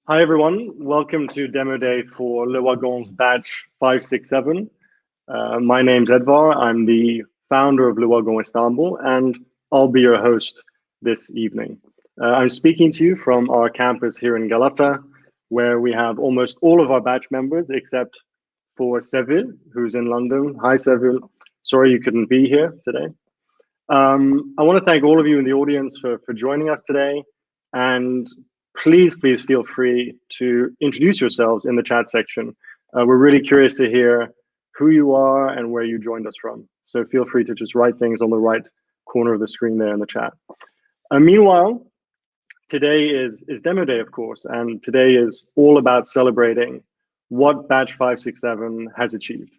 Hi everyone, welcome to demo day for Le Wagon's batch 567. My name's Edvar, I'm the founder of Le Wagon Istanbul, and I'll be your host this evening. I'm speaking to you from our campus here in Galata, where we have almost all of our batch members except for Seville, who's in London. Hi Seville, sorry you couldn't be here today. I want to thank all of you in the audience for joining us today, and please feel free to introduce yourselves in the chat section. We're really curious to hear who you are and where you joined us from. So feel free to just write things on the right corner of the screen there in the chat. Meanwhile, today is demo day, of course, and today is all about celebrating what batch 567 has achieved.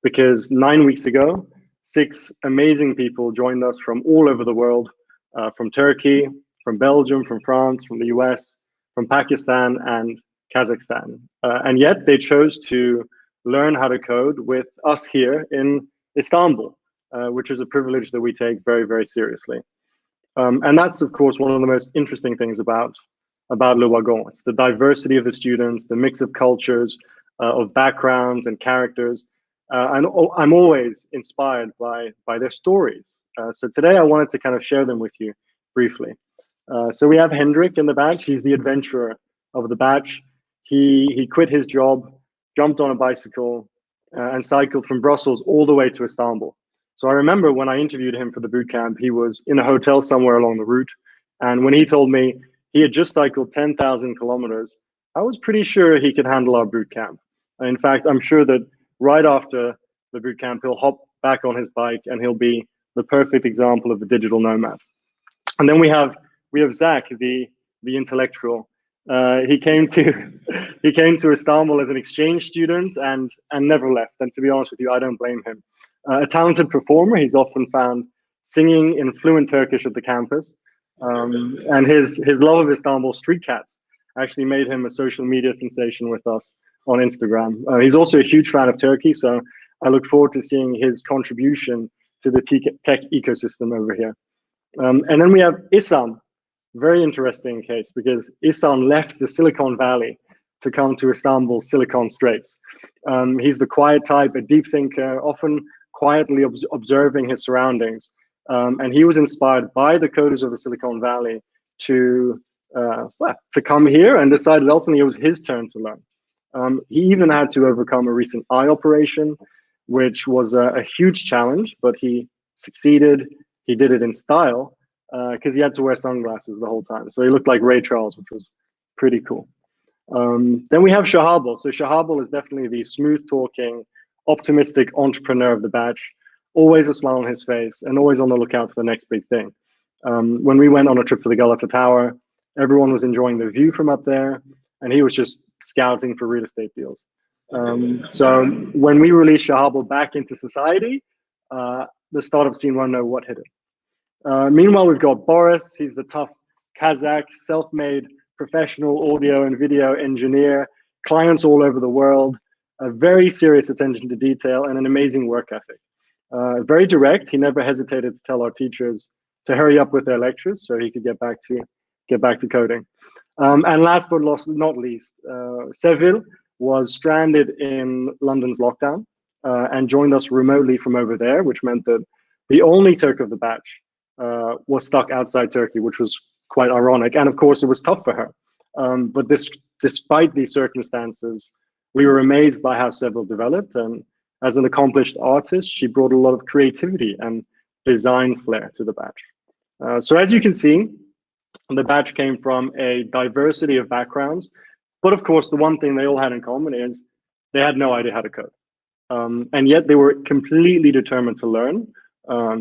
Because 9 weeks ago, 6 amazing people joined us from all over the world, from Turkey, from Belgium, from France, from the US, from Pakistan and Kazakhstan. And yet they chose to learn how to code with us here in Istanbul, which is a privilege that we take very seriously. And that's, of course, one of the most interesting things about Le Wagon. It's the diversity of the students, the mix of cultures, of backgrounds and characters. And I'm always inspired by their stories. So today I wanted to kind of share them with you briefly. So we have Hendrik in the batch. He's the adventurer of the batch. He quit his job, jumped on a bicycle, and cycled from Brussels all the way to Istanbul. So I remember when I interviewed him for the bootcamp, he was in a hotel somewhere along the route. And when he told me he had just cycled 10,000 kilometers, I was pretty sure he could handle our bootcamp. In fact, I'm sure that right after the bootcamp, he'll hop back on his bike and he'll be the perfect example of a digital nomad. And then we have Zach, the intellectual. He came to Istanbul as an exchange student and never left. And to be honest with you, I don't blame him. A talented performer, he's often found singing in fluent Turkish at the campus. And his love of Istanbul street cats actually made him a social media sensation with us on Instagram. He's also a huge fan of Turkey, so I look forward to seeing his contribution to the tech ecosystem over here. And then we have Issam, very interesting case because Issam left the Silicon Valley to come to Istanbul's Silicon Straits. He's the quiet type, a deep thinker, often quietly observing his surroundings. And he was inspired by the coders of the Silicon Valley to come here and decided ultimately it was his turn to learn. He even had to overcome a recent eye operation, which was a huge challenge, but he succeeded. He did it in style because he had to wear sunglasses the whole time. So he looked like Ray Charles, which was pretty cool. Then we have Shahabal. So Shahabal is definitely the smooth talking, optimistic entrepreneur of the batch, always a smile on his face and always on the lookout for the next big thing. When we went on a trip to the Galata Tower, everyone was enjoying the view from up there and he was just scouting for real estate deals. So when we released Shahabal back into society, the startup scene won't know what hit it. Meanwhile, we've got Boris. He's the tough Kazakh, self-made professional audio and video engineer, clients all over the world, a very serious attention to detail, and an amazing work ethic. Very direct. He never hesitated to tell our teachers to hurry up with their lectures so he could get back to coding. And last but not least, Seville was stranded in London's lockdown and joined us remotely from over there, which meant that the only Turk of the batch was stuck outside Turkey, which was quite ironic. And of course, it was tough for her. But despite these circumstances, we were amazed by how Seville developed. And as an accomplished artist, she brought a lot of creativity and design flair to the batch. So as you can see, the batch came from a diversity of backgrounds. But of course, the one thing they all had in common is they had no idea how to code. And yet they were completely determined to learn,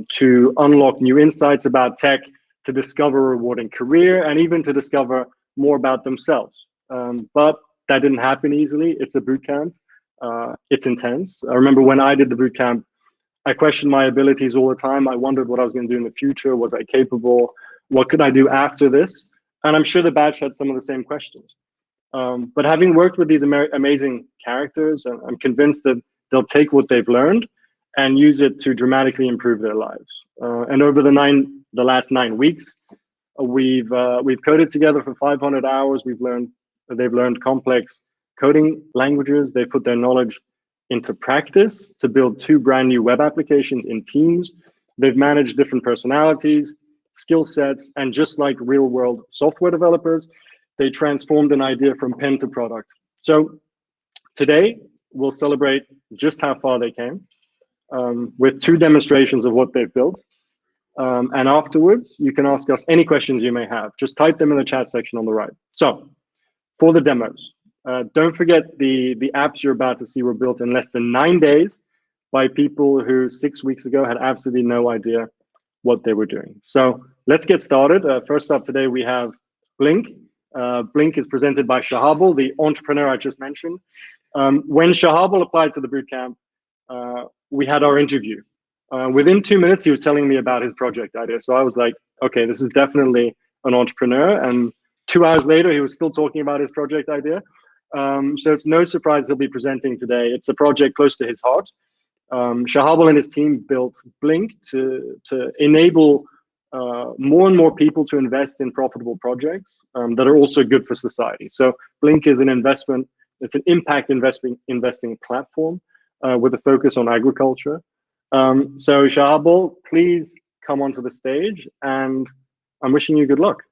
to unlock new insights about tech, to discover a rewarding career, and even to discover more about themselves. But that didn't happen easily. It's a boot camp. It's intense. I remember when I did the boot camp, I questioned my abilities all the time. I wondered what I was going to do in the future. Was I capable? What could I do after this? And I'm sure the batch had some of the same questions. But having worked with these amazing characters, I'm convinced that they'll take what they've learned and use it to dramatically improve their lives. And over the last 9 weeks, we've coded together for 500 hours. We've learned They've learned complex coding languages. They put their knowledge into practice to build two brand new web applications in teams. They've managed different personalities, skill sets, and just like real world software developers, they transformed an idea from pen to product. So today, we'll celebrate just how far they came with two demonstrations of what they've built. And afterwards, you can ask us any questions you may have. Just type them in the chat section on the right. So for the demos, don't forget the apps you're about to see were built in less than 9 days by people who 6 weeks ago had absolutely no idea what they were doing. So let's get started. First up today, we have Blink. Blink is presented by Shahabal, the entrepreneur I just mentioned. When Shahabal applied to the bootcamp, we had our interview. Within 2 minutes, he was telling me about his project idea. So I was like, okay, this is definitely an entrepreneur. And 2 hours later, he was still talking about his project idea. So it's no surprise he'll be presenting today. It's a project close to his heart. Shahabal and his team built Blink to enable more and more people to invest in profitable projects that are also good for society. So Blink is an investment, it's an impact investing platform with a focus on agriculture. So Shahabal, please come onto the stage, and I'm wishing you good luck.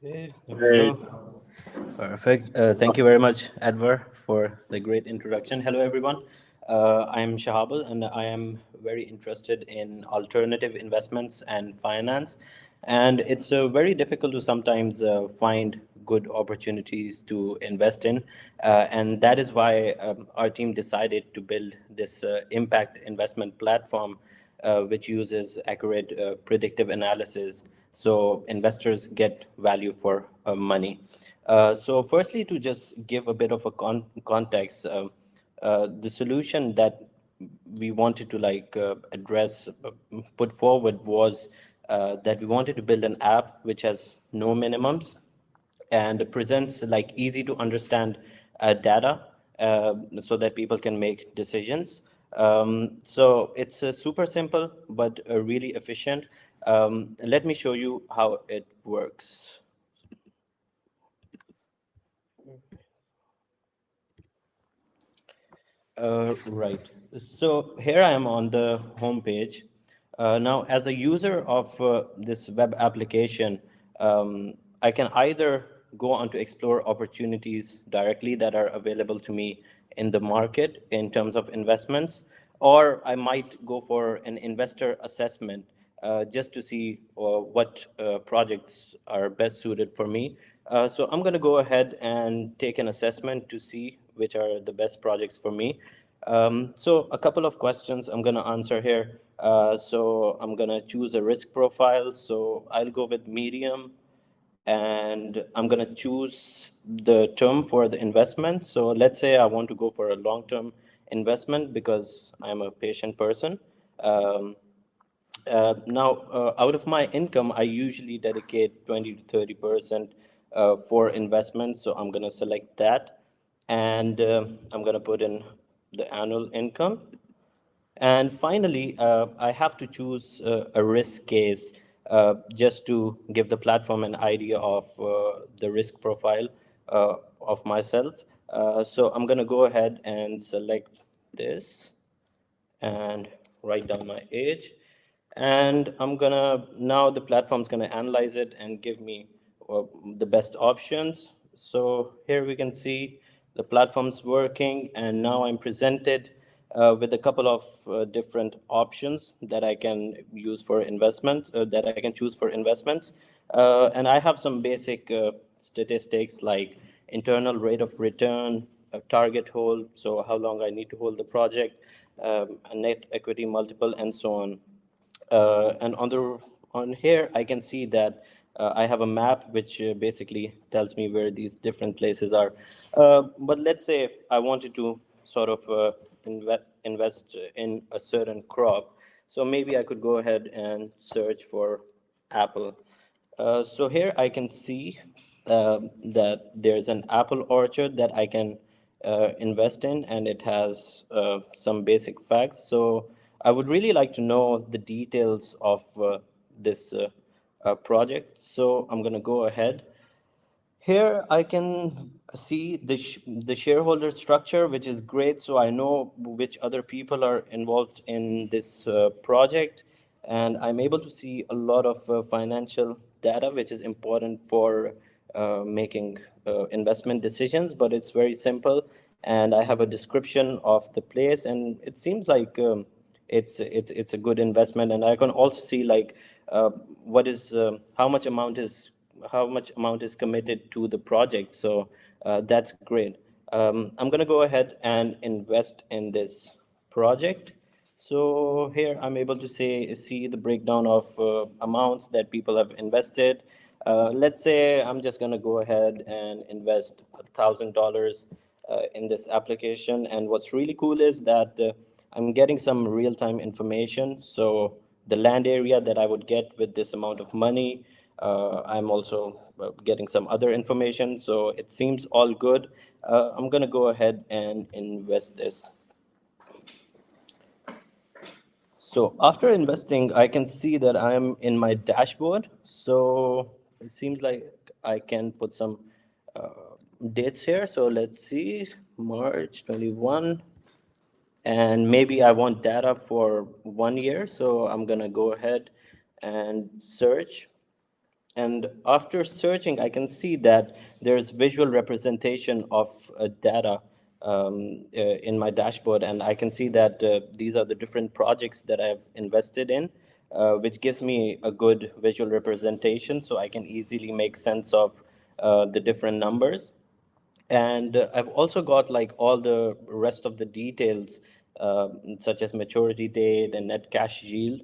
Okay, there we go. Perfect. Thank you very much, Advar, for the great introduction. Hello, everyone. I'm Shahabal, and I am very interested in alternative investments and finance. And it's very difficult to sometimes find good opportunities to invest in. And that is why our team decided to build this impact investment platform, which uses accurate predictive analysis so investors get value for money. So firstly, to just give a bit of a context, the solution that we wanted to address, put forward was that we wanted to build an app which has no minimums and presents like easy to understand data so that people can make decisions. So it's super simple but really efficient. Let me show you how it works. Right. So here I am on the home page. Now, as a user of this web application, I can either go on to explore opportunities directly that are available to me in the market in terms of investments, or I might go for an investor assessment just to see what projects are best suited for me. So I'm going to go ahead and take an assessment to see which are the best projects for me. So a couple of questions I'm going to answer here. So I'm going to choose a risk profile. So I'll go with medium, and I'm going to choose the term for the investment. So let's say I want to go for a long-term investment because I'm a patient person. Um, Now, out of my income, I usually dedicate 20 to 30% for investments. So I'm going to select that. And I'm going to put in the annual income. And finally, I have to choose a risk case just to give the platform an idea of the risk profile of myself. So I'm going to go ahead and select this and write down my age. And I'm gonna, now the platform's gonna analyze it and give me the best options. So here we can see the platform's working, and now I'm presented with a couple of different options that I can use for investment, that I can choose for investments. And I have some basic statistics like internal rate of return, a target hold, so how long I need to hold the project, a net equity multiple, and so on. And on here, I can see that I have a map which basically tells me where these different places are. But let's say I wanted to sort of invest in a certain crop. So maybe I could go ahead and search for apple. So here I can see that there's an apple orchard that I can invest in, and it has some basic facts. So I would really like to know the details of this project. So I'm going to go ahead. Here I can see the shareholder structure, which is great. So I know which other people are involved in this project, and I'm able to see a lot of financial data, which is important for making investment decisions. But it's very simple, and I have a description of the place, and it seems like it's a good investment. And I can also see like what is how much amount is committed to the project. So that's great. I'm going to go ahead and invest in this project. So here I'm able to see the breakdown of amounts that people have invested. Let's say I'm just going to go ahead and invest $1,000 in this application. And what's really cool is that I'm getting some real-time information. So the land area that I would get with this amount of money, I'm also getting some other information. So it seems all good. I'm going to go ahead and invest this. So after investing, I can see that I'm in my dashboard. So it seems like I can put some dates here. So let's see, March 21. And maybe I want data for 1 year. So I'm going to go ahead and search. And after searching, I can see that there's visual representation of data in my dashboard. And I can see that these are the different projects that I've invested in, which gives me a good visual representation. So I can easily make sense of the different numbers. And I've also got like all the rest of the details, such as maturity date and net cash yield,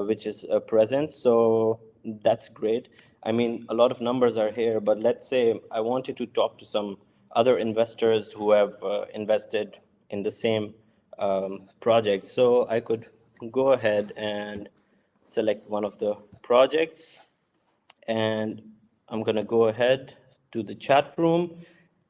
which is present. So that's great. I mean, a lot of numbers are here, but let's say I wanted to talk to some other investors who have invested in the same project. So I could go ahead and select one of the projects, and I'm gonna go ahead to the chat room,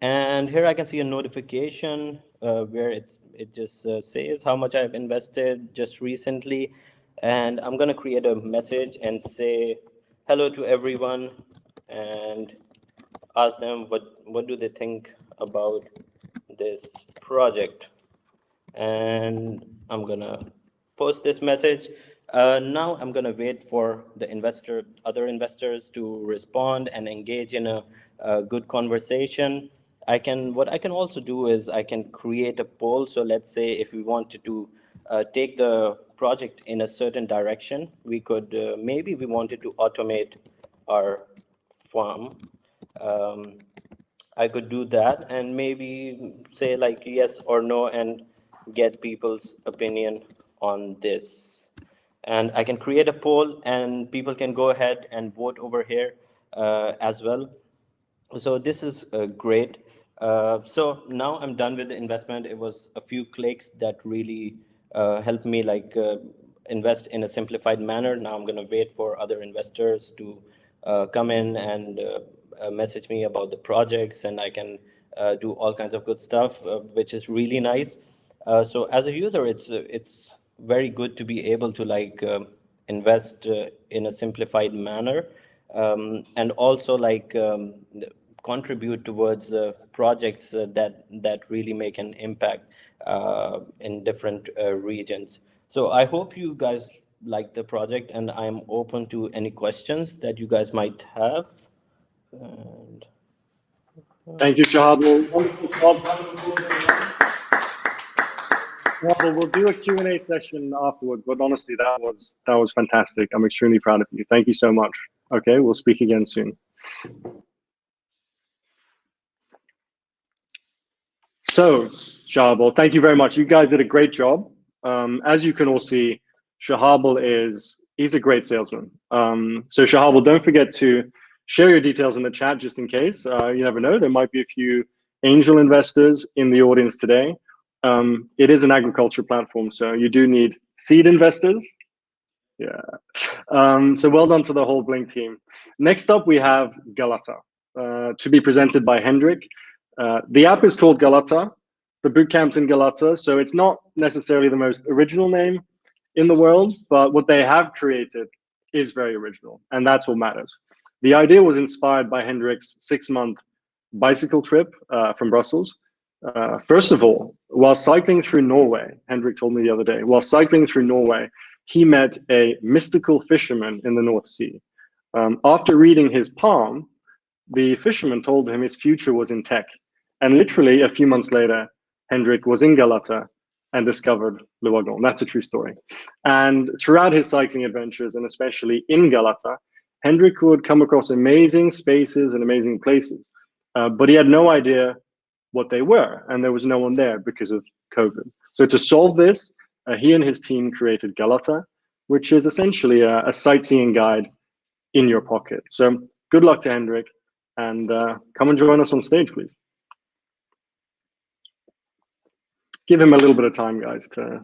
and here I can see a notification where it just says how much I've invested just recently, and I'm gonna create a message and say hello to everyone, and ask them what do they think about this project. And I'm gonna post this message. Now I'm gonna wait for the other investors to respond and engage in a good conversation. What I can also do is I can create a poll. So let's say if we wanted to take the project in a certain direction, we could maybe we wanted to automate our farm. Um, I could do that and maybe say like yes or no and get people's opinion on this. And I can create a poll and people can go ahead and vote over here as well. So this is great. So now I'm done with the investment. It was a few clicks that really helped me like invest in a simplified manner. Now I'm going to wait for other investors to come in and message me about the projects, and I can do all kinds of good stuff, which is really nice. So as a user, it's very good to be able to like invest in a simplified manner, and also like contribute towards projects that really make an impact in different regions. So I hope you guys like the project, and I'm open to any questions that you guys might have. And Thank you, Shahabul. Wonderful job. Shahabul, we'll do a Q&A session afterward, but honestly, that was fantastic. I'm extremely proud of you. Thank you so much. Okay, we'll speak again soon. So, Shahabul, thank you very much. You guys did a great job. As you can all see, he's a great salesman. So Shahabul, don't forget to share your details in the chat just in case. You never know, there might be a few angel investors in the audience today. It is an agriculture platform, so you do need seed investors. Yeah. So well done to the whole Blink team. Next up, we have Galata, to be presented by Hendrik. The app is called Galata, the bootcamp's in Galata. So it's not necessarily the most original name in the world, but what they have created is very original, and that's what matters. The idea was inspired by Hendrik's 6-month bicycle trip from Brussels. First of all, while cycling through Norway, Hendrik told me the other day, while cycling through Norway, he met a mystical fisherman in the North Sea. After reading his palm, the fisherman told him his future was in tech. And literally a few months later, Hendrik was in Galata and discovered Le Wagon. That's a true story. And throughout his cycling adventures, and especially in Galata, Hendrik would come across amazing spaces and amazing places, but he had no idea what they were, and there was no one there because of COVID. So to solve this, he and his team created Galata, which is essentially a sightseeing guide in your pocket. So good luck to Hendrik, and come and join us on stage, please. Give him a little bit of time, guys, to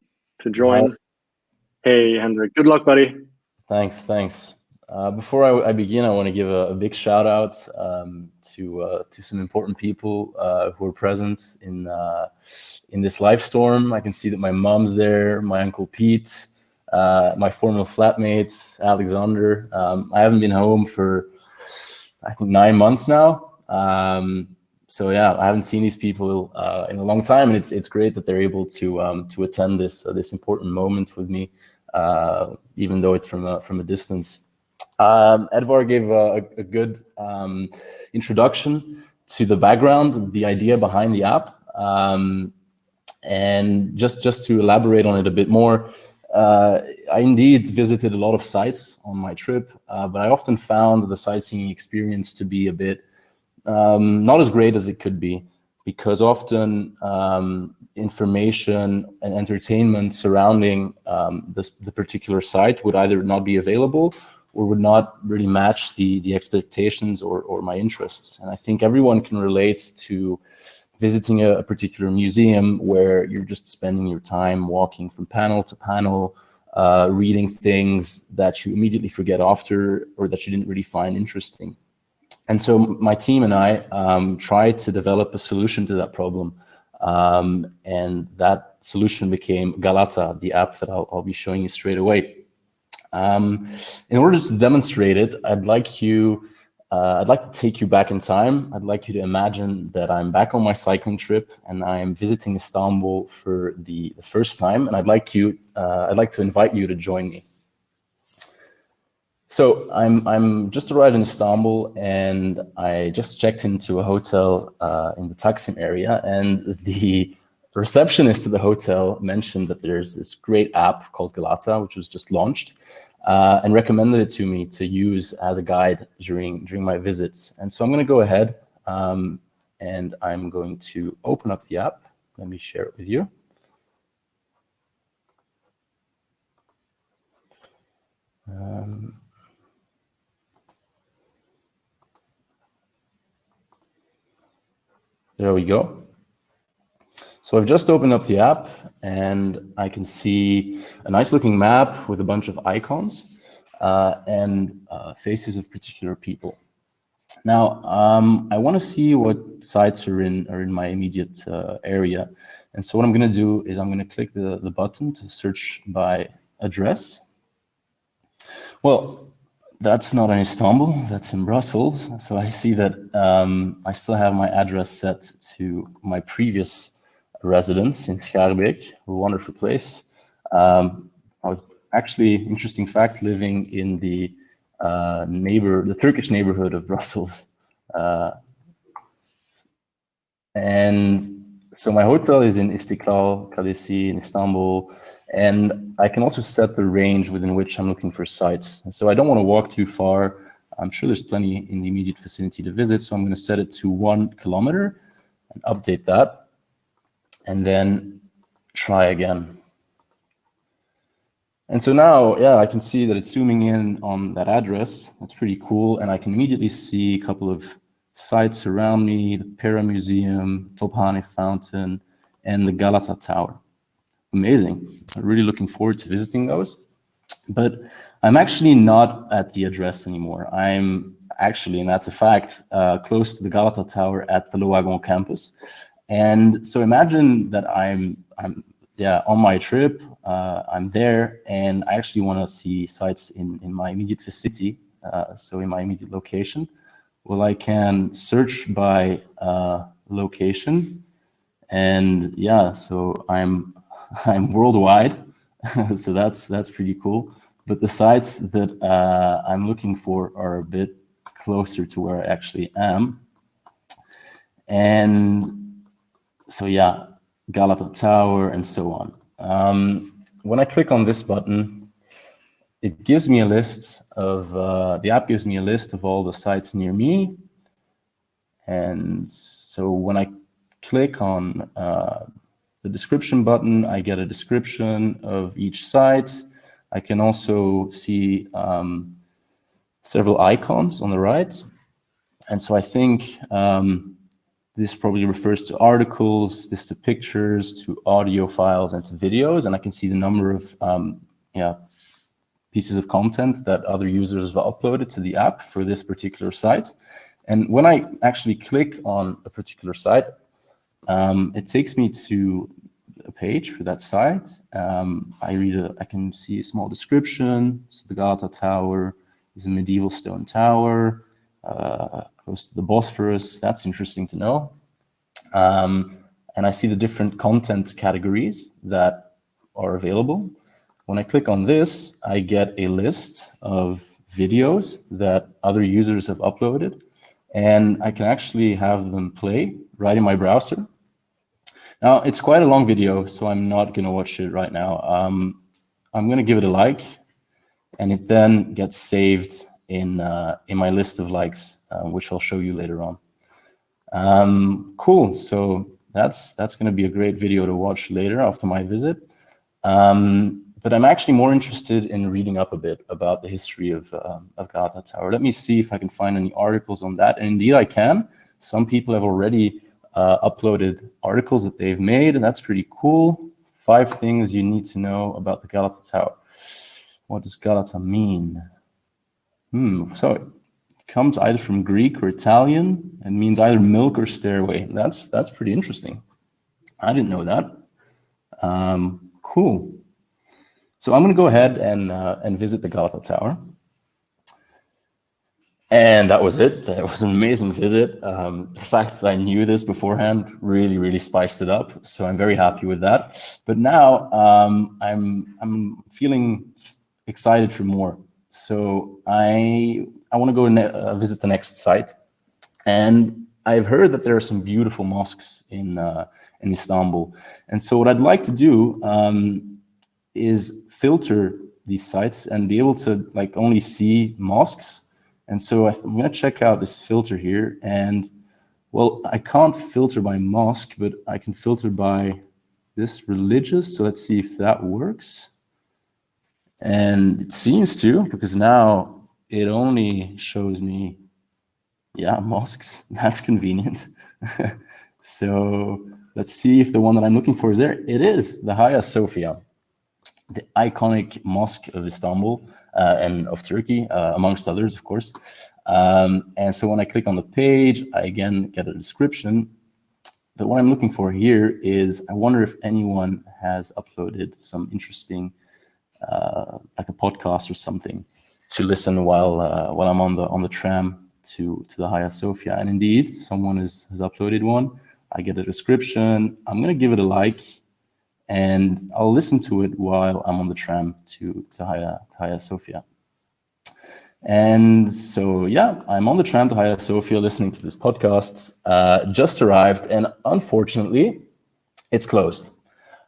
join. Hey, Hendrik, good luck, buddy. Thanks. Before I begin, I want to give a big shout out to some important people who are present in this live storm. I can see that my mom's there, my uncle Pete, my former flatmate Alexander. I haven't been home for I think 9 months now. So yeah, I haven't seen these people in a long time, and it's great that they're able to attend this important moment with me, even though it's from a distance. Edvard gave a good introduction to the background, the idea behind the app, and just to elaborate on it a bit more. I indeed visited a lot of sites on my trip, but I often found the sightseeing experience to be a bit not as great as it could be, because often information and entertainment surrounding the particular site would either not be available or would not really match the expectations or my interests. And I think everyone can relate to visiting a particular museum where you're just spending your time walking from panel to panel, reading things that you immediately forget after, or that you didn't really find interesting. And so my team and I tried to develop a solution to that problem. And that solution became Galata, the app that I'll be showing you straight away. In order to demonstrate it, I'd like to take you back in time. I'd like you to imagine that I'm back on my cycling trip and I'm visiting Istanbul for the first time, and I'd like to invite you to join me. So I'm just arrived in Istanbul, and I just checked into a hotel in the Taksim area, and the receptionist at the hotel mentioned that there's this great app called Galata, which was just launched, and recommended it to me to use as a guide during my visits. And so I'm going to go ahead and I'm going to open up the app. Let me share it with you. There we go. So I've just opened up the app, and I can see a nice looking map with a bunch of icons and faces of particular people. Now, I want to see what sites are in my immediate area. And so what I'm going to do is I'm going to click the button to search by address. Well, that's not in Istanbul, that's in Brussels. So I see that I still have my address set to my previous residence in Schaerbeek, a wonderful place. I was actually, interesting fact, living in the Turkish neighborhood of Brussels. And so my hotel is in Istiklal Kalesi in Istanbul, and I can also set the range within which I'm looking for sites. And so I don't want to walk too far. I'm sure there's plenty in the immediate vicinity to visit, so I'm going to set it to 1 kilometer and update that, and then try again. And so now, yeah, I can see that it's zooming in on that address. That's pretty cool, and I can immediately see a couple of sites around me: the Pera Museum, Tophané Fountain, and the Galata Tower. Amazing. I'm really looking forward to visiting those. But I'm actually not at the address anymore. I'm actually, and that's a fact, close to the Galata Tower at the Le Wagon campus. And so imagine that I'm yeah, on my trip, I'm there, and I actually want to see sites in my immediate vicinity, so in my immediate location. Well, I can search by location, and yeah, so I'm I'm worldwide, so that's pretty cool. But the sites that I'm looking for are a bit closer to where I actually am, and so yeah, Galata Tower and so on. When I click on this button, it gives me a list of the app gives me a list of all the sites near me, and so when I click on the description button, I get a description of each site. I can also see several icons on the right. And so I think this probably refers to articles, this to pictures, to audio files, and to videos. And I can see the number of pieces of content that other users have uploaded to the app for this particular site. And when I actually click on a particular site, it takes me to a page for that site. I can see a small description. So the Galata Tower is a medieval stone tower close to the Bosphorus. That's interesting to know. And I see the different content categories that are available. When I click on this, I get a list of videos that other users have uploaded, and I can actually have them play right in my browser. Now, it's quite a long video, so I'm not going to watch it right now. I'm going to give it a like, and it then gets saved in my list of likes, which I'll show you later on. Cool. So that's going to be a great video to watch later after my visit. But I'm actually more interested in reading up a bit about the history of Galata Tower. Let me see if I can find any articles on that. And indeed, I can. Some people have already uploaded articles that they've made, and that's pretty cool. 5 things you need to know about the Galata Tower. What does Galata mean? So it comes either from Greek or Italian and means either milk or stairway. That's pretty interesting. I didn't know that. Cool. So I'm going to go ahead and visit the Galata Tower. And that was it. That was an amazing visit. The fact that I knew this beforehand really, really spiced it up. So I'm very happy with that. But now I'm feeling excited for more. So I want to go visit the next site. And I've heard that there are some beautiful mosques in Istanbul. And so what I'd like to do is filter these sites and be able to only see mosques. And so I'm going to check out this filter here. And well, I can't filter by mosque, but I can filter by this religious. So let's see if that works. And it seems to, because now it only shows me, mosques. That's convenient. So let's see if the one that I'm looking for is there. It is the Hagia Sophia, the iconic mosque of Istanbul and of Turkey, amongst others, of course. And so when I click on the page, I again get a description. But what I'm looking for here is, I wonder if anyone has uploaded some interesting, like a podcast or something, to listen while I'm on the tram to the Hagia Sophia. And indeed, someone has uploaded one. I get a description. I'm going to give it a like, and I'll listen to it while I'm on the tram to Hagia Sophia. And so, I'm on the tram to Hagia Sophia listening to this podcast. Just arrived, and unfortunately, it's closed.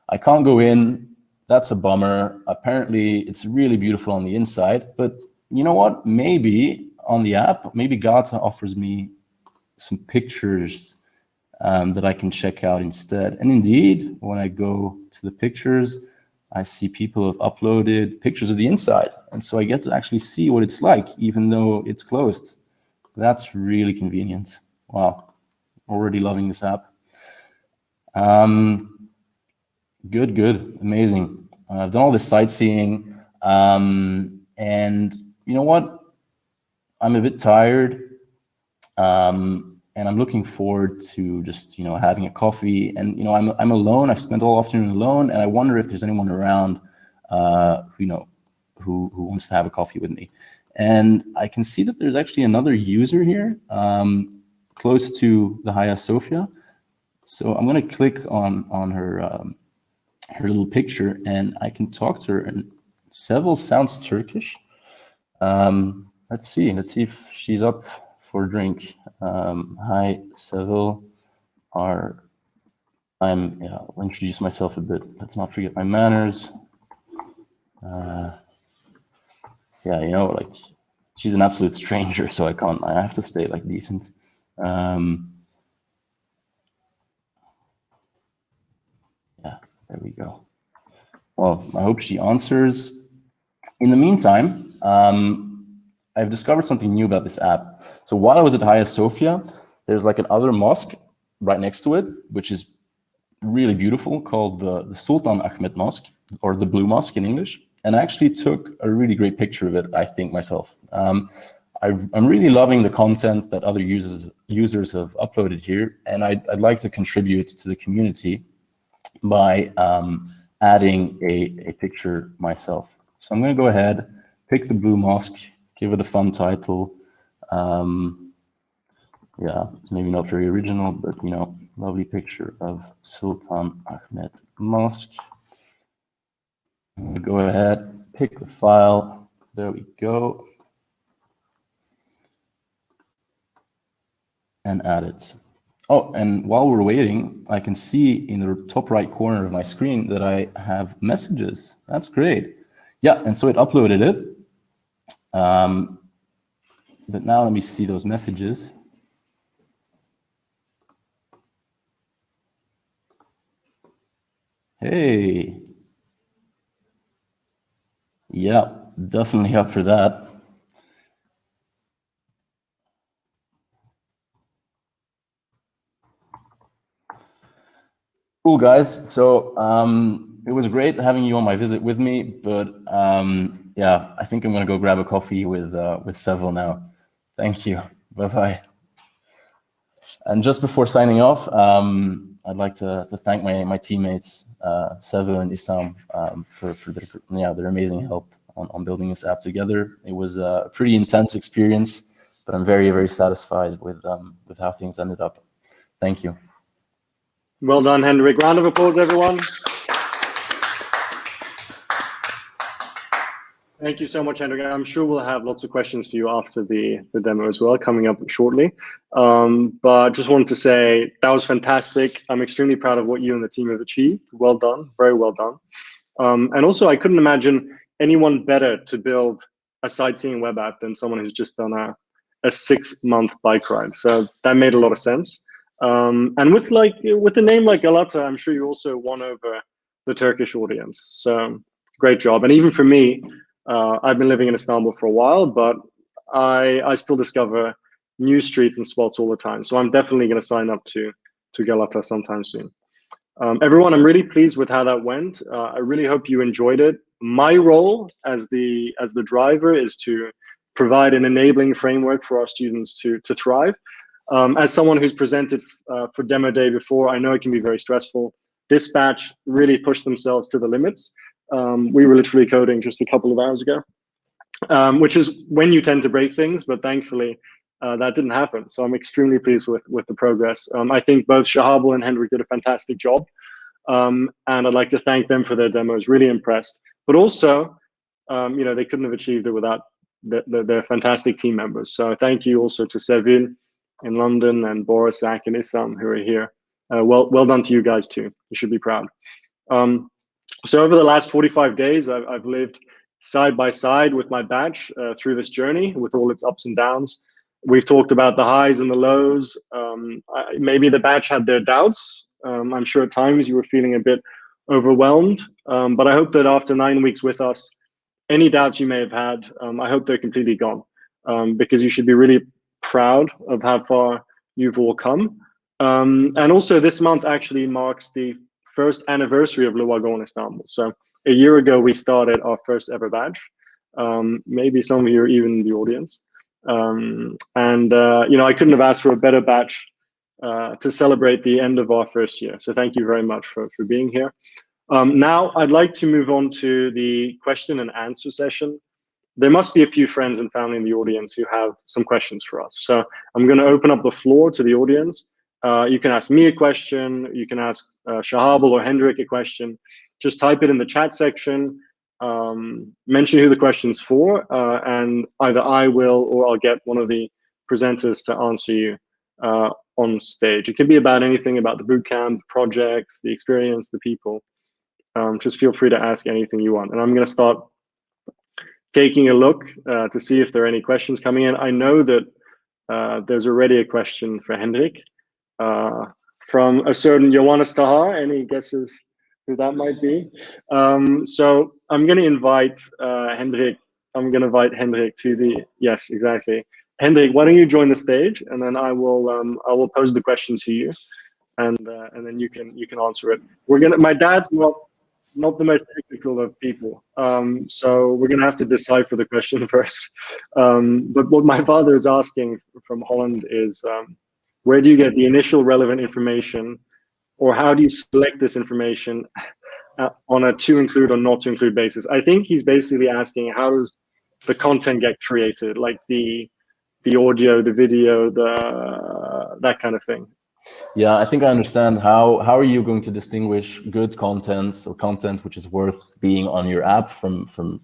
I can't go in. That's a bummer. Apparently, it's really beautiful on the inside, but you know what? Maybe on the app, maybe Galata offers me some pictures that I can check out instead. And indeed, when I go to the pictures, I see people have uploaded pictures of the inside. And so I get to actually see what it's like, even though it's closed. That's really convenient. Wow, already loving this app. Good, amazing. I've done all this sightseeing, and you know what? I'm a bit tired. and I'm looking forward to just, having a coffee. And, I'm alone. I've spent all afternoon alone, and I wonder if there's anyone around, who wants to have a coffee with me. And I can see that there's actually another user here, close to the Hagia Sophia. So I'm going to click on her her little picture, and I can talk to her. And Sevil sounds Turkish. Let's see if she's up for a drink. Hi, Sevil. I'll introduce myself a bit. Let's not forget my manners. She's an absolute stranger, so I have to stay decent. There we go. Well, I hope she answers. In the meantime, I've discovered something new about this app. So while I was at Hagia Sophia, there's another mosque right next to it, which is really beautiful, called the Sultan Ahmed Mosque, or the Blue Mosque in English. And I actually took a really great picture of it, I think, myself. I'm really loving the content that other users have uploaded here, and I'd like to contribute to the community by adding a picture myself. So I'm going to go ahead, pick the Blue Mosque, give it a fun title. It's maybe not very original, but lovely picture of Sultan Ahmed Mosque. I'm going to go ahead, pick the file. There we go. And add it. Oh, and while we're waiting, I can see in the top right corner of my screen that I have messages. That's great. Yeah, and so it uploaded it. But now let me see those messages. Hey. Yeah, definitely up for that. Cool, guys. So it was great having you on my visit with me, but I think I'm gonna go grab a coffee with Sevil now. Thank you. Bye-bye. And just before signing off, I'd like to thank my teammates, Sevil and Issam, for their amazing help on building this app together. It was a pretty intense experience, but I'm very, very satisfied with how things ended up. Thank you. Well done, Hendrik. Round of applause, everyone. Thank you so much, Hendrik. I'm sure we'll have lots of questions for you after the demo as well, coming up shortly. But just wanted to say that was fantastic. I'm extremely proud of what you and the team have achieved. Well done, very well done. And also, I couldn't imagine anyone better to build a sightseeing web app than someone who's just done a 6-month bike ride. So that made a lot of sense. And with a name like Galata, I'm sure you also won over the Turkish audience. So great job. And even for me, I've been living in Istanbul for a while, but I still discover new streets and spots all the time. So I'm definitely going to sign up to Galata sometime soon. Everyone, I'm really pleased with how that went. I really hope you enjoyed it. My role as the driver is to provide an enabling framework for our students to thrive. As someone who's presented for demo day before, I know it can be very stressful. This batch really pushed themselves to the limits. We were literally coding just a couple of hours ago, which is when you tend to break things, but thankfully that didn't happen. So I'm extremely pleased with the progress. I think both Shahabul and Hendrik did a fantastic job. And I'd like to thank them for their demos, really impressed. But also, they couldn't have achieved it without their fantastic team members. So thank you also to Sevil in London and Boris, Zach, and Issam who are here. Well done to you guys too. You should be proud. So over the last 45 days, I've lived side by side with my batch through this journey with all its ups and downs. We've talked about the highs and the lows. Maybe the batch had their doubts. I'm sure at times you were feeling a bit overwhelmed, but I hope that after 9 weeks with us, any doubts you may have had, I hope they're completely gone, because you should be really proud of how far you've all come. And also this month actually marks the first anniversary of Le Wagon Istanbul. So a year ago, we started our first ever batch. Maybe some of you are even in the audience. I couldn't have asked for a better batch to celebrate the end of our first year. So thank you very much for being here. Now I'd like to move on to the question and answer session. There must be a few friends and family in the audience who have some questions for us. So I'm going to open up the floor to the audience. You can ask me a question. You can ask Shahabal or Hendrik a question. Just type it in the chat section. Mention who the question's for, and either I will or I'll get one of the presenters to answer you on stage. It can be about anything about the bootcamp, projects, the experience, the people. Just feel free to ask anything you want. And I'm going to start taking a look to see if there are any questions coming in. I know that there's already a question for Hendrik from a certain Johannes Tahar. Any guesses who that might be? So I'm going to invite Hendrik. I'm going to invite Hendrik to the, yes, exactly. Hendrik, why don't you join the stage, and then I will pose the question to you, and then you can answer it. My dad's not the most technical of people, so we're gonna have to decipher the question first. But what my father is asking from Holland is, where do you get the initial relevant information, or how do you select this information on a to include or not to include basis? I think he's basically asking, how does the content get created, like the audio, the video, that kind of thing. Yeah, I think I understand. How are you going to distinguish good content or content which is worth being on your app from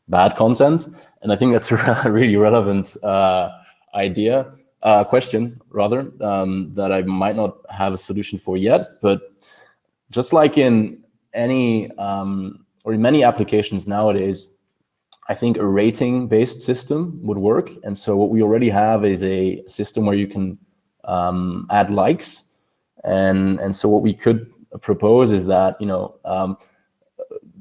bad content? And I think that's a really relevant question rather, that I might not have a solution for yet. But just like in any or in many applications nowadays, I think a rating-based system would work. And so what we already have is a system where you can add likes, and so what we could propose is that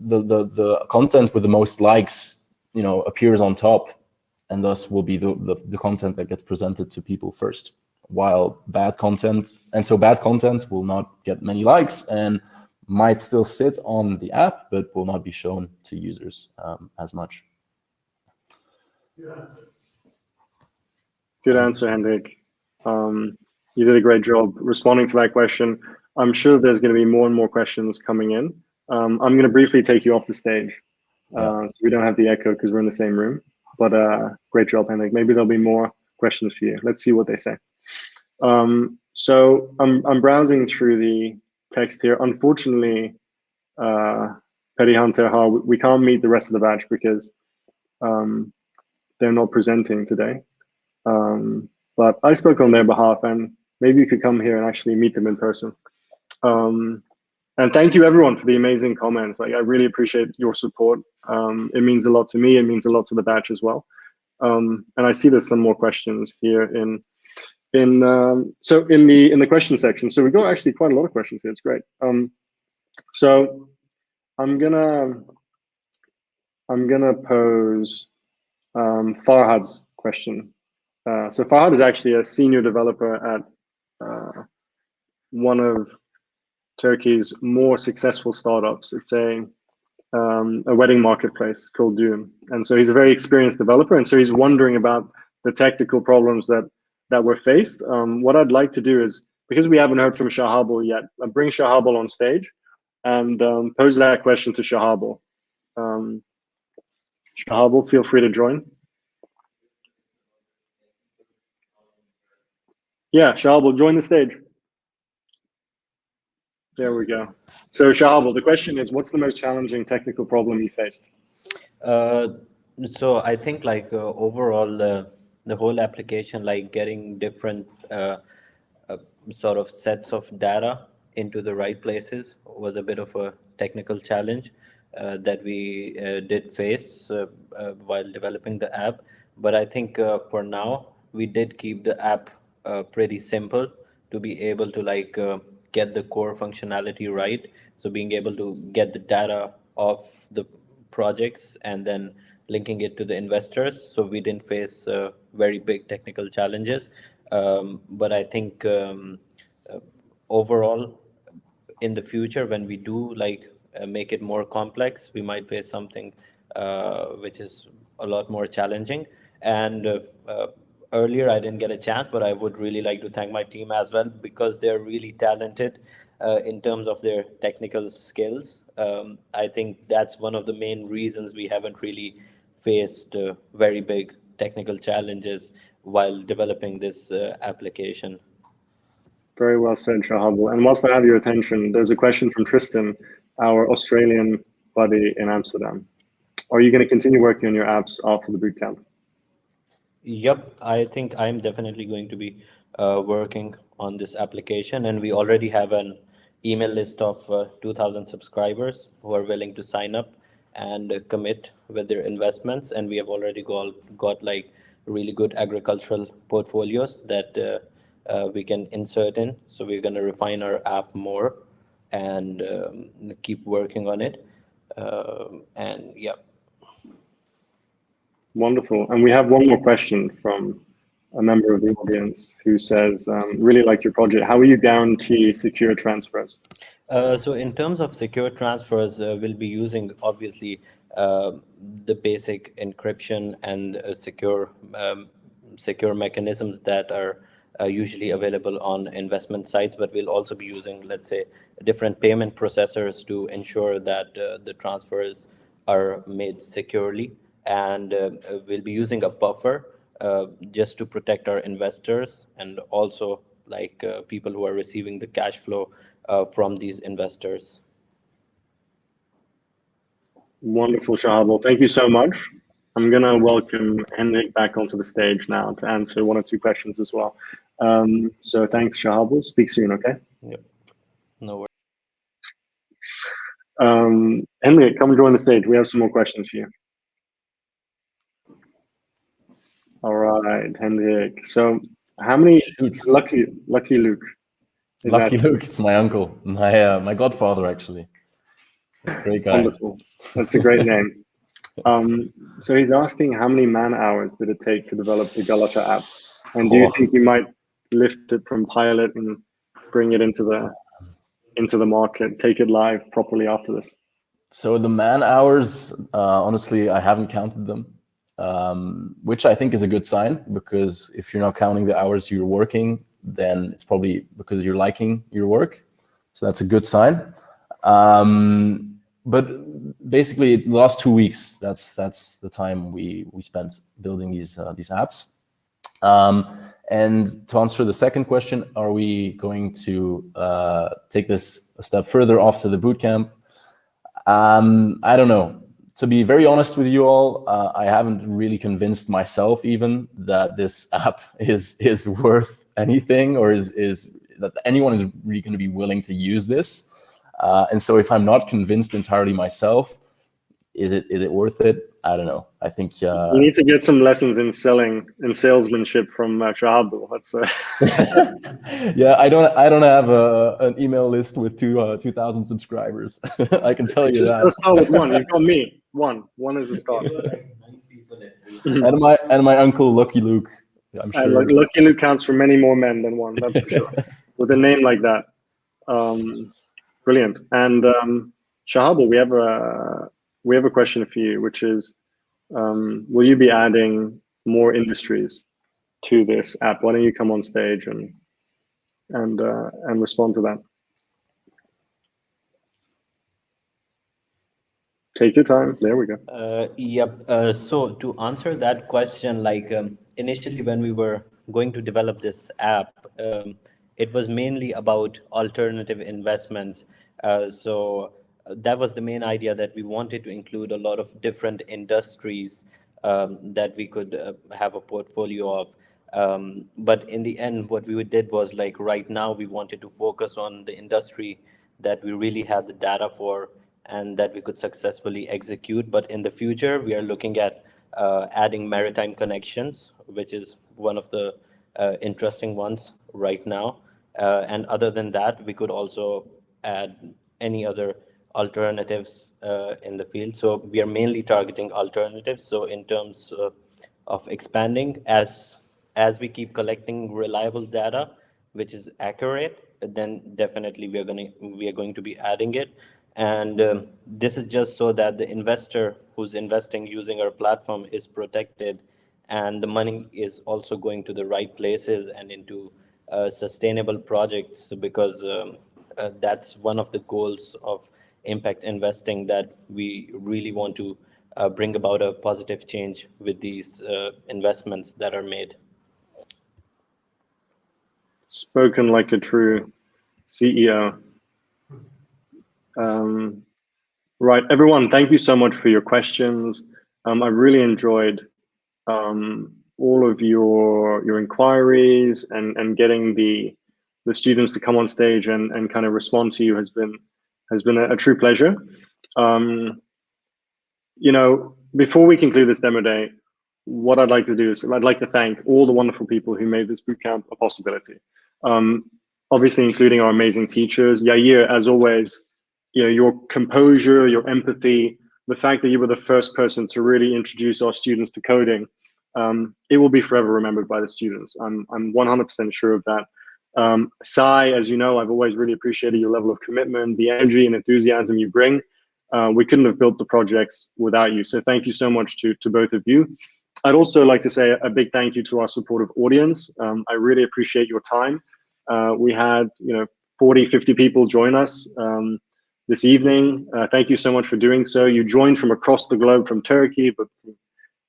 the content with the most likes appears on top, and thus will be the content that gets presented to people first, while bad content will not get many likes and might still sit on the app but will not be shown to users as much. Good answer, Hendrik. You did a great job responding to that question. I'm sure there's going to be more and more questions coming in. I'm going to briefly take you off the stage, so we don't have the echo because we're in the same room. But great job, Hendrik. Maybe there'll be more questions for you. Let's see what they say. So I'm browsing through the text here. Unfortunately, Petty Hunter, we can't meet the rest of the batch because they're not presenting today. But I spoke on their behalf, and maybe you could come here and actually meet them in person. And thank you everyone for the amazing comments. Like, I really appreciate your support. It means a lot to me. It means a lot to the batch as well. And I see there's some more questions here in the question section. So we got actually quite a lot of questions here. It's great. So I'm gonna pose Farhad's question. So Farhad is actually a senior developer at one of Turkey's more successful startups. It's a wedding marketplace called Düğün. And so he's a very experienced developer. And so he's wondering about the technical problems that were faced. What I'd like to do is, because we haven't heard from Shahabal yet, bring Shahabal on stage and pose that question to Shahabal. Shahabal, feel free to join. Yeah, Shahabal, join the stage. There we go. So Shahabal, the question is, what's the most challenging technical problem you faced? So I think overall the whole application, like getting different sort of sets of data into the right places was a bit of a technical challenge that we did face while developing the app. But I think for now, we did keep the app pretty simple to be able to get the core functionality right. So being able to get the data of the projects and then linking it to the investors. So we didn't face very big technical challenges. But I think overall, in the future, when we do make it more complex, we might face something which is a lot more challenging. And earlier I didn't get a chance, but I would really like to thank my team as well, because they're really talented in terms of their technical skills. I think that's one of the main reasons we haven't really faced very big technical challenges while developing this application. Very well said, Shahab. And whilst I have your attention, there's a question from Tristan, our Australian buddy in Amsterdam. Are you going to continue working on your apps after the bootcamp? Yep, I think I'm definitely going to be working on this application, and we already have an email list of 2,000 subscribers who are willing to sign up and commit with their investments. And we have already got like really good agricultural portfolios that we can insert in. So we're going to refine our app more and keep working on it. And yeah. Wonderful. And we have one more question from a member of the audience who says, really like your project. How will you guarantee secure transfers? So in terms of secure transfers, we'll be using obviously the basic encryption and secure mechanisms that are usually available on investment sites, but we'll also be using, let's say, different payment processors to ensure that the transfers are made securely. And we'll be using a buffer just to protect our investors, and also like people who are receiving the cash flow from these investors. Wonderful, Shahab. Thank you so much. I'm going to welcome Henrik back onto the stage now to answer one or two questions as well. So thanks, Shahab. Speak soon, okay? Yep. No worries. Henrik, come join the stage. We have some more questions for you. All right, Henrik. So how many, Lucky Luke. Lucky Luke, it's my uncle, my godfather, actually. Great guy. Wonderful. That's a great name. So he's asking, how many man hours did it take to develop the Galata app? And do you think you might lift it from pilot and bring it into the market, take it live properly after this? So the man hours, honestly, I haven't counted them, which I think is a good sign, because if you're not counting the hours you're working, then it's probably because you're liking your work. So that's a good sign. But basically, the last 2 weeks, that's the time we spent building these apps. And to answer the second question, are we going to take this a step further after the bootcamp? I don't know. To be very honest with you all, I haven't really convinced myself even that this app is worth anything, or is that anyone is really going to be willing to use this. And so if I'm not convinced entirely myself, is it worth it? I don't know. I think you need to get some lessons in selling and salesmanship from Shahab. Yeah, I don't have an email list with 2,000 subscribers. I can tell you that. Just start with one. You've got me. One is the start. and my uncle Lucky Luke. I'm sure. Lucky Luke counts for many more men than one. That's for sure. With a name like that, brilliant. And Shahab, we have a question for you, which is, will you be adding more industries to this app? Why don't you come on stage and respond to that? Take your time. There we go. Yep. So to answer that question, like initially when we were going to develop this app, it was mainly about alternative investments. So that was the main idea, that we wanted to include a lot of different industries that we could have a portfolio of. But in the end, what we did was, like, right now we wanted to focus on the industry that we really had the data for and that we could successfully execute. But in the future, we are looking at adding maritime connections, which is one of the interesting ones right now. And other than that, we could also add any other alternatives in the field. So we are mainly targeting alternatives. So in terms of expanding, as we keep collecting reliable data, which is accurate, then definitely we are going to be adding it. And this is just so that the investor who's investing using our platform is protected, and the money is also going to the right places and into sustainable projects, because that's one of the goals of impact investing, that we really want to bring about a positive change with these investments that are made. Spoken like a true CEO. Right, everyone, thank you so much for your questions. I really enjoyed all of your inquiries, and getting the students to come on stage and kind of respond to you has been a true pleasure. You know, before we conclude this demo day, what I'd like to do is I'd like to thank all the wonderful people who made this bootcamp a possibility. Obviously, including our amazing teachers. Yair, as always, you know, your composure, your empathy, the fact that you were the first person to really introduce our students to coding, it will be forever remembered by the students. I'm 100% sure of that. Sai, as you know, I've always really appreciated your level of commitment, the energy and enthusiasm you bring. We couldn't have built the projects without you. So thank you so much to both of you. I'd also like to say a big thank you to our supportive audience. I really appreciate your time. We had, 40, 50 people join us this evening. Thank you so much for doing so. You joined from across the globe, from Turkey, but from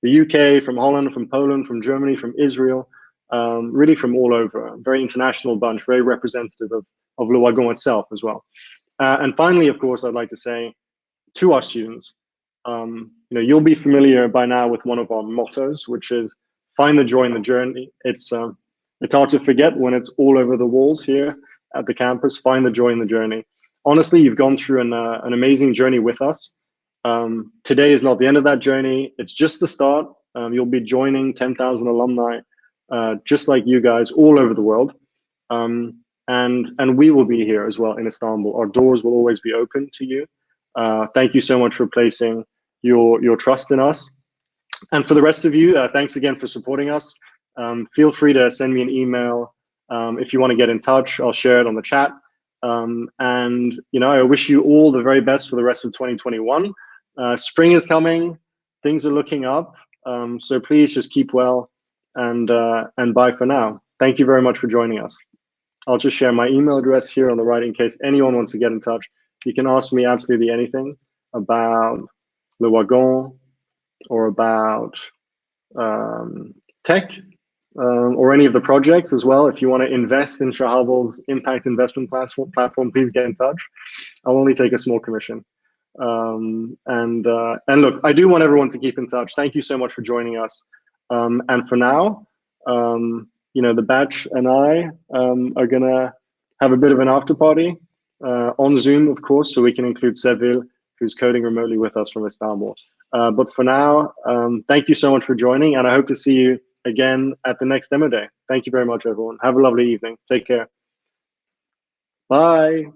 the UK, from Holland, from Poland, from Germany, from Israel, really from all over. A very international bunch, very representative of Le Wagon itself as well. And finally, of course, I'd like to say to our students, you'll be familiar by now with one of our mottos, which is find the joy in the journey. It's hard to forget when it's all over the walls here at the campus. Find the joy in the journey. Honestly, you've gone through an amazing journey with us. Today is not the end of that journey. It's just the start. You'll be joining 10,000 alumni, just like you guys, all over the world. And we will be here as well in Istanbul. Our doors will always be open to you. Thank you so much for placing your trust in us. And for the rest of you, thanks again for supporting us. Feel free to send me an email if you want to get in touch. I'll share it on the chat. And I wish you all the very best for the rest of 2021. Spring is coming. Things are looking up. So please just keep well, and bye for now. Thank you very much for joining us. I'll just share my email address here on the right in case anyone wants to get in touch. You can ask me absolutely anything about Le Wagon or about tech or any of the projects as well. If you want to invest in Shahabal's impact investment platform, please get in touch. I'll only take a small commission. And look, I do want everyone to keep in touch. Thank you so much for joining us. And for now, the batch and I are gonna have a bit of an after party on Zoom, of course, so we can include Seville, who's coding remotely with us from Istanbul. But for now, thank you so much for joining, and I hope to see you again at the next demo day. Thank you very much, everyone. Have a lovely evening. Take care. Bye.